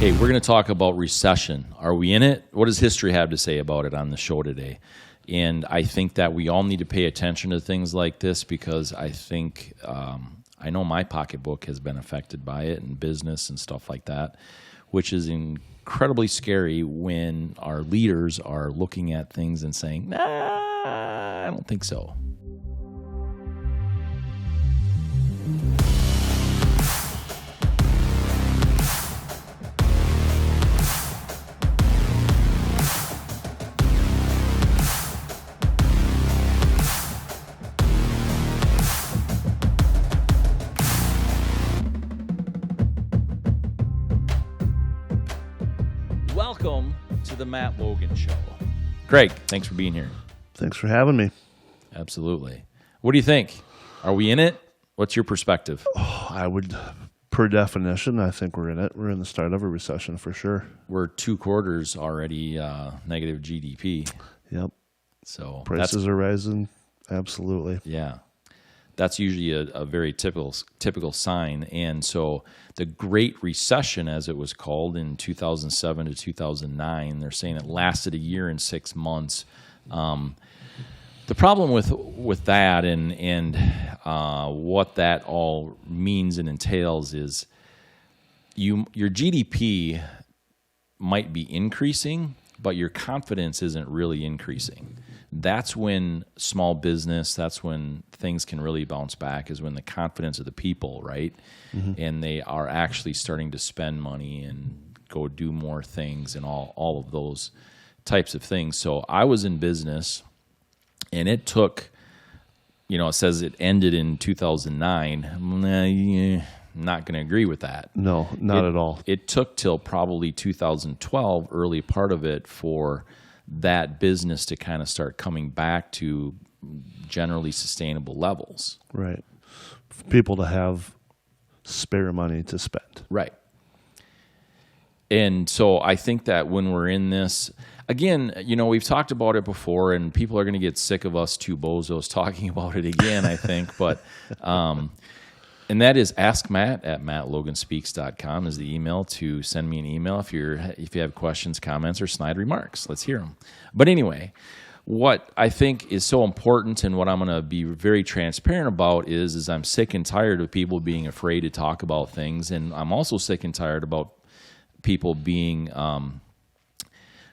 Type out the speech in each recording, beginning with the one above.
Hey, we're going to talk about recession. Are we in it? What does history have to say about it on the show today? And I think that we all need to pay attention to things like this because I think, I know my pocketbook has been affected by it and business and stuff like that, which is incredibly scary when our leaders are looking at things and saying, nah, I don't think so. Welcome to the Matt Logan Show. Craig, thanks for being here. Thanks for having me. Absolutely. What do you think? Are we in it? What's your perspective? I would, per definition, I think we're in it. We're in the start of a recession for sure. We're 2 quarters already negative GDP. Yep. So prices are rising. Absolutely. Yeah. That's usually a very typical sign. And so the Great Recession, as it was called in 2007 to 2009, they're saying it lasted a year and 6 months. The problem with that and what that all means and entails is your GDP might be increasing, but your confidence isn't really increasing. That's when small business, that's when things can really bounce back, is when the confidence of the people, right? Mm-hmm. And they are actually starting to spend money and go do more things and all of those types of things. So I was in business, and it took, it says it ended in 2009. Not going to agree with that. No, not at all. It took till probably 2012, early part of it, for that business to kind of start coming back to generally sustainable levels. Right. For people to have spare money to spend. Right. And so I think that when we're in this, again, we've talked about it before, and people are going to get sick of us two bozos talking about it again, I think. But and that is AskMatt at mattloganspeaks.com is the email to send me an email if you have questions, comments, or snide remarks. Let's hear them. But anyway, what I think is so important and what I'm going to be very transparent about is I'm sick and tired of people being afraid to talk about things, and I'm also sick and tired about people being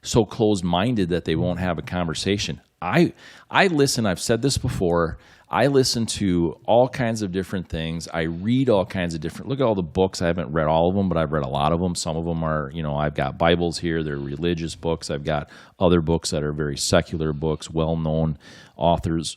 so closed-minded that they won't have a conversation. I listen, I've said this before, I listen to all kinds of different things. I read all kinds of different, look at all the books. I haven't read all of them, but I've read a lot of them. Some of them are, I've got Bibles here. They're religious books. I've got other books that are very secular books, well-known authors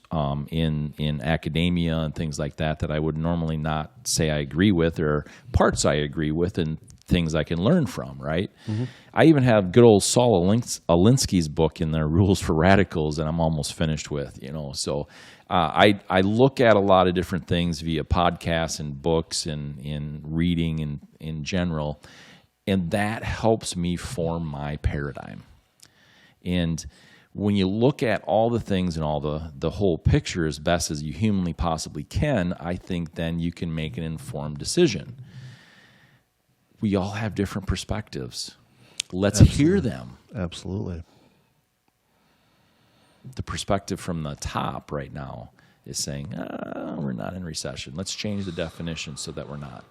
in academia and things like that I would normally not say I agree with, or parts I agree with and things I can learn from, right? Mm-hmm. I even have good old Saul Alinsky's book in there, Rules for Radicals, that I'm almost finished with, So I look at a lot of different things via podcasts and books and reading in general, and that helps me form my paradigm. And when you look at all the things and all the whole picture as best as you humanly possibly can, I think then you can make an informed decision. We all have different perspectives. Let's hear them. Absolutely. The perspective from the top right now is saying, we're not in recession. Let's change the definition so that we're not.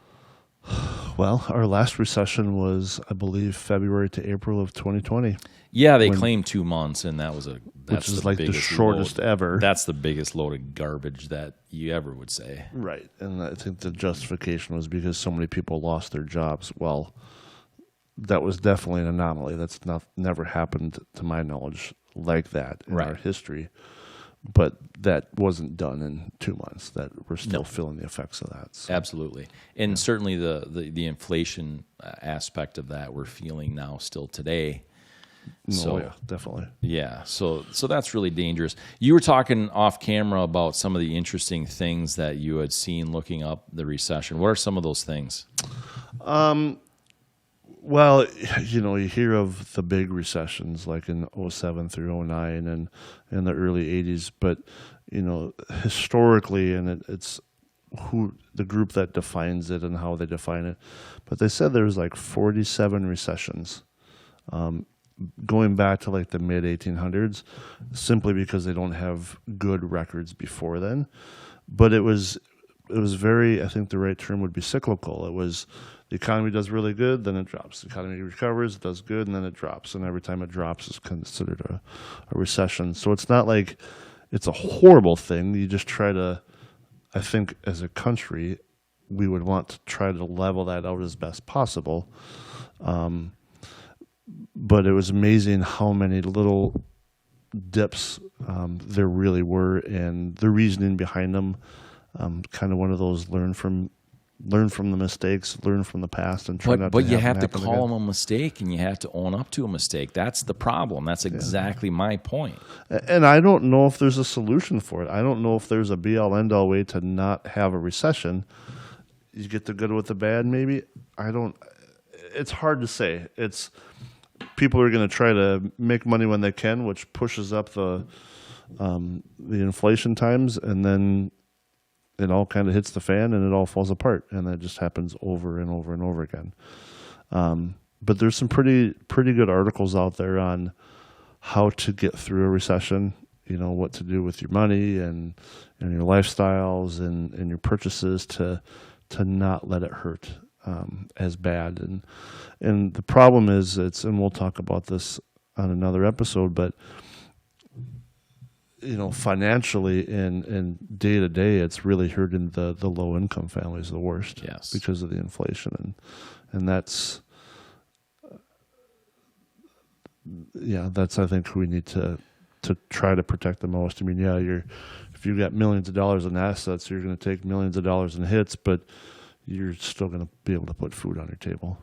Well, our last recession was, I believe, February to April of 2020. Yeah, they claimed 2 months, and that's which is like the shortest ever. That's the biggest load of garbage that you ever would say. Right, and I think the justification was because so many people lost their jobs. Well, that was definitely an anomaly. That's never happened, to my knowledge, like that in our history. But that wasn't done in 2 months. That we're still feeling the effects of that. So. Absolutely, and certainly the inflation aspect of that we're feeling now still today. So, yeah, definitely. Yeah, so that's really dangerous. You were talking off camera about some of the interesting things that you had seen looking up the recession. What are some of those things? Well, you hear of the big recessions like in 07 through 09 and in the early 80s, but, historically, and it's who the group that defines it and how they define it, but they said there's like 47 recessions going back to like the mid 1800s, simply because they don't have good records before then. But it was very, I think the right term would be cyclical. It was, the economy does really good, then it drops. The economy recovers, it does good, and then it drops. And every time it drops is considered a recession. So it's not like it's a horrible thing. You just try to, I think as a country, we would want to try to level that out as best possible. But it was amazing how many little dips there really were, and the reasoning behind them. Kind of one of those learn from the mistakes, learn from the past, and try not to. But you have to happen call again. them a mistake, and you have to own up to a mistake. That's the problem. That's exactly my point. And I don't know if there's a solution for it. I don't know if there's a be-all, end-all way to not have a recession. You get the good with the bad, maybe. It's hard to say. People are going to try to make money when they can, which pushes up the inflation times, and then it all kind of hits the fan and it all falls apart, and that just happens over and over and over again. But there's some pretty good articles out there on how to get through a recession. You know, what to do with your money and your lifestyles and your purchases to not let it hurt as bad. And the problem is, and we'll talk about this on another episode, but you know, financially and day to day, it's really hurting the low income families the worst. Yes, because of the inflation, and that's I think who we need to try to protect the most. I mean, if you've got millions of dollars in assets, you're going to take millions of dollars in hits, but you're still going to be able to put food on your table.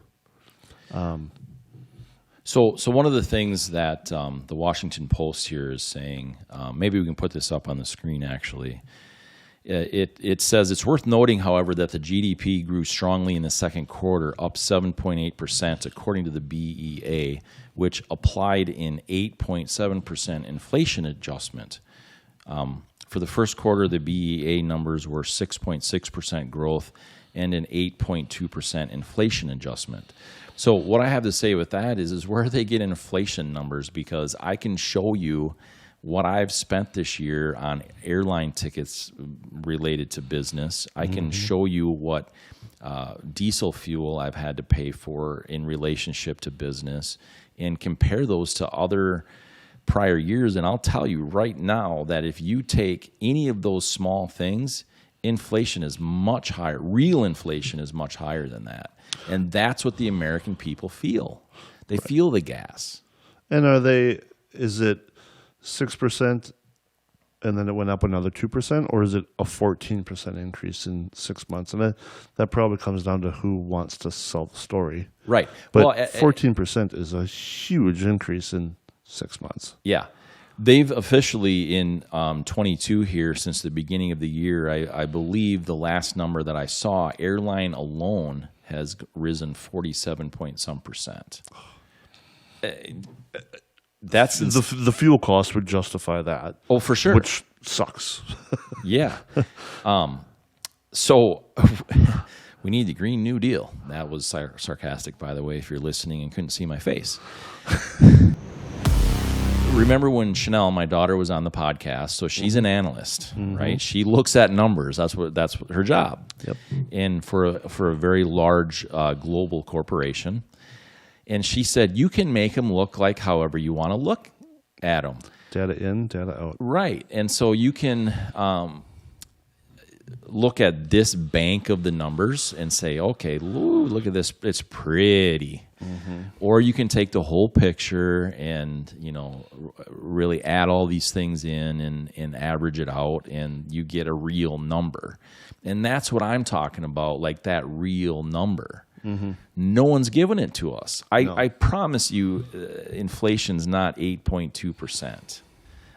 So one of the things that the Washington Post here is saying, maybe we can put this up on the screen actually. It says, it's worth noting, however, that the GDP grew strongly in the second quarter, up 7.8%, according to the BEA, which applied an 8.7% inflation adjustment. For the first quarter, the BEA numbers were 6.6% growth and an 8.2% inflation adjustment. So what I have to say with that is where they get inflation numbers, because I can show you what I've spent this year on airline tickets related to business. I can show you what diesel fuel I've had to pay for in relationship to business and compare those to other prior years. And I'll tell you right now that if you take any of those small things, inflation is much higher. Real inflation is much higher than that. And that's what the American people feel. They feel the gas. And is it 6% and then it went up another 2%, or is it a 14% increase in 6 months? And that probably comes down to who wants to sell the story. Right. But 14% is a huge increase in 6 months. Yeah. They've officially in 22 here since the beginning of the year, I believe the last number that I saw, airline alone has risen 47 point some percent. That's the fuel cost would justify that. Oh, for sure. Which sucks. Yeah. So we need the Green New Deal. That was sarcastic, by the way, if you're listening and couldn't see my face. Remember when Chanel, my daughter, was on the podcast? So she's an analyst, right? She looks at numbers. That's what her job. Yep. And for a very large global corporation. And she said, you can make them look like however you want to look at them. Data in, data out. Right. And so you can look at this bank of the numbers and say, okay, look at this. It's pretty. Or you can take the whole picture and, really add all these things in and average it out, and you get a real number. And that's what I'm talking about, like that real number. No one's giving it to us. I promise you, inflation's not 8.2%.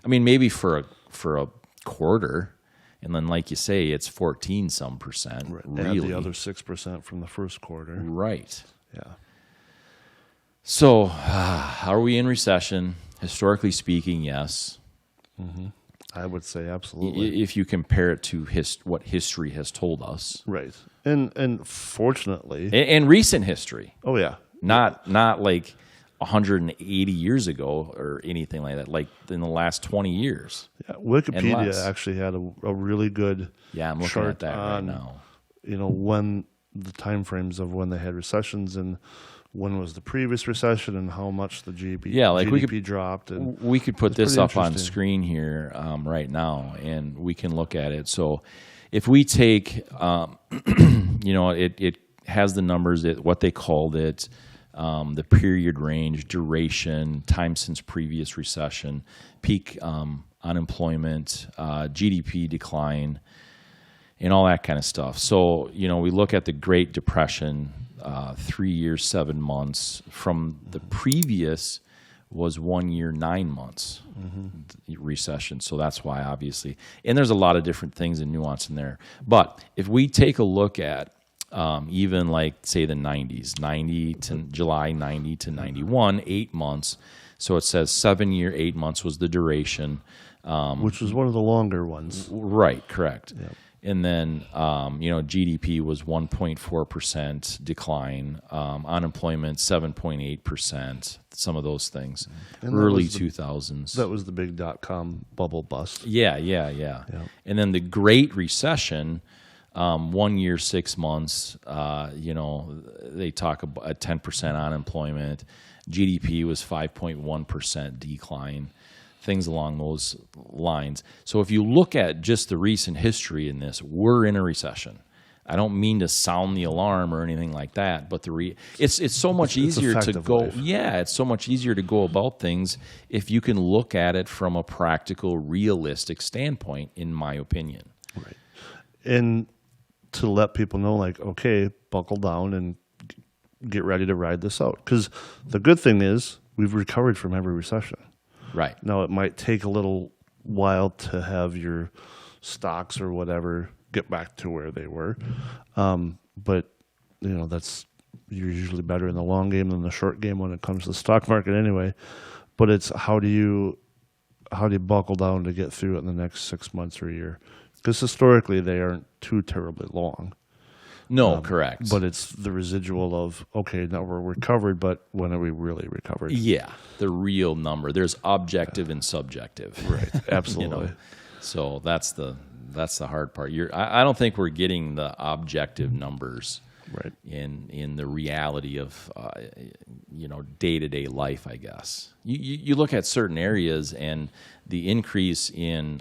I mean, maybe for a quarter, and then like you say, it's 14 some percent. Right. Really, add the other 6% from the first quarter. Right. Yeah. So, are we in recession? Historically speaking, yes. I would say absolutely. If you compare it to what history has told us. Right. And fortunately, And recent history. oh yeah. Not like 180 years ago or anything like that, like in the last 20 years. Yeah, Wikipedia less. actually had a really good Yeah, I'm looking chart at that right now. when the time frames of when they had recessions and when was the previous recession and how much the GDP dropped. And We could put it's this pretty up on interesting. screen here right now, and we can look at it. So if we take, it has the numbers, what they called it, the period range, duration, time since previous recession, peak unemployment, GDP decline, and all that kind of stuff. So, we look at the Great Depression, 3 years, 7 months. From the previous was 1 year, 9 months recession. So that's why, obviously. And there's a lot of different things and nuance in there. But if we take a look at even like, say, the 90s, July 90 to 91, 8 months. So it says 7 year, 8 months was the duration. Which was one of the longer ones. Right, correct. Yep. And then, GDP was 1.4% decline, unemployment 7.8%, some of those things, And that early was 2000s. That was the big .com bubble bust. Yeah. And then the Great Recession, 1 year, 6 months, they talk about a 10% unemployment. GDP was 5.1% decline, things along those lines. So if you look at just the recent history in this, we're in a recession. I don't mean to sound the alarm or anything like that, but it's so much easier a fact to of go. life. Yeah, it's so much easier to go about things if you can look at it from a practical, realistic standpoint, in my opinion. Right. And to let people know, like, okay, buckle down and get ready to ride this out. Because the good thing is we've recovered from every recession. Right. Now, it might take a little while to have your stocks or whatever get back to where they were. But, that's you're usually better in the long game than the short game when it comes to the stock market anyway. But it's how do you buckle down to get through it in the next 6 months or a year? Because historically, they aren't too terribly long. No, correct. But it's the residual of, okay, now we're recovered, but when are we really recovered? Yeah, the real number. There's objective and subjective. Right, absolutely. So that's the hard part. I don't think we're getting the objective numbers Right. in the reality of day-to-day life, I guess. You look at certain areas and the increase in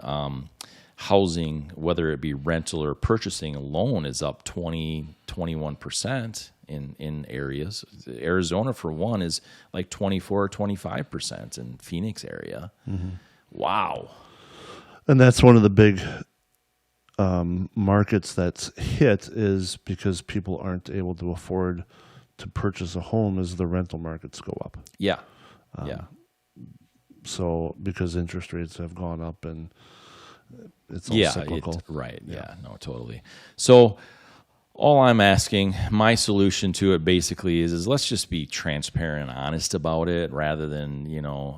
housing, whether it be rental or purchasing alone, is up 21% in areas. Arizona, for one, is like 24 or 25% in Phoenix area. Mm-hmm. Wow. And that's one of the big markets that's hit, is because people aren't able to afford to purchase a home as the rental markets go up. Yeah. So because interest rates have gone up and it's all cyclical. Right. Yeah. No, totally. So all I'm asking, my solution to it basically is let's just be transparent and honest about it, rather than,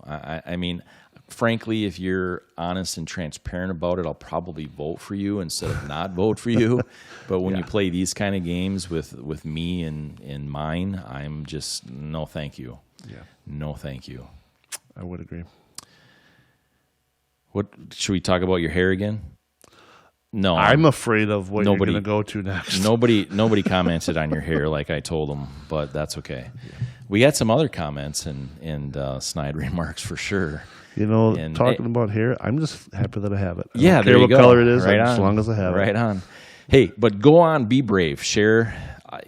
I mean, frankly, if you're honest and transparent about it, I'll probably vote for you instead of not vote for you. But when you play these kind of games with me and mine, I'm just, no thank you. Yeah. No thank you. I would agree. What should we talk about your hair again? No, I'm afraid of what you're going to go to next. Nobody commented on your hair like I told them, but that's okay. Yeah. We got some other comments and snide remarks for sure. Talking about hair, I'm just happy that I have it. I Yeah, don't there care you what go. color it is, right as long as I have it. Right on. Hey, but go on, be brave. Share,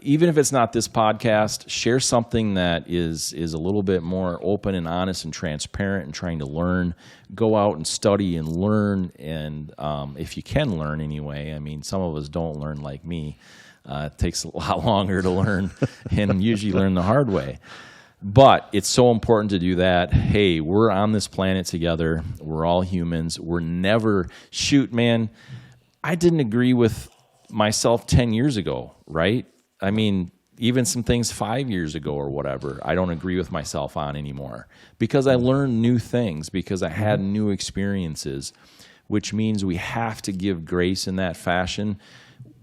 even if it's not this podcast, share something that is a little bit more open and honest and transparent and trying to learn. Go out and study and learn, and if you can learn anyway. I mean, some of us don't learn like me. It takes a lot longer to learn and usually learn the hard way. But it's so important to do that. Hey, we're on this planet together. We're all humans. We're never, man, I didn't agree with myself 10 years ago, right? I mean, even some things 5 years ago or whatever, I don't agree with myself on anymore because I learned new things, because I had new experiences. which means we have to give grace in that fashion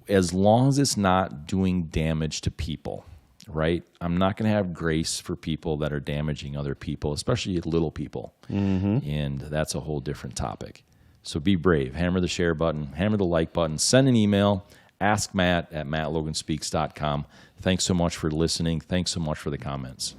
as long as it's not doing damage to people, right? I'm not going to have grace for people that are damaging other people, especially little people. And that's a whole different topic. So be brave. Hammer the share button. Hammer the like button. Send an email. AskMatt@mattloganspeaks.com. Thanks so much for listening. Thanks so much for the comments.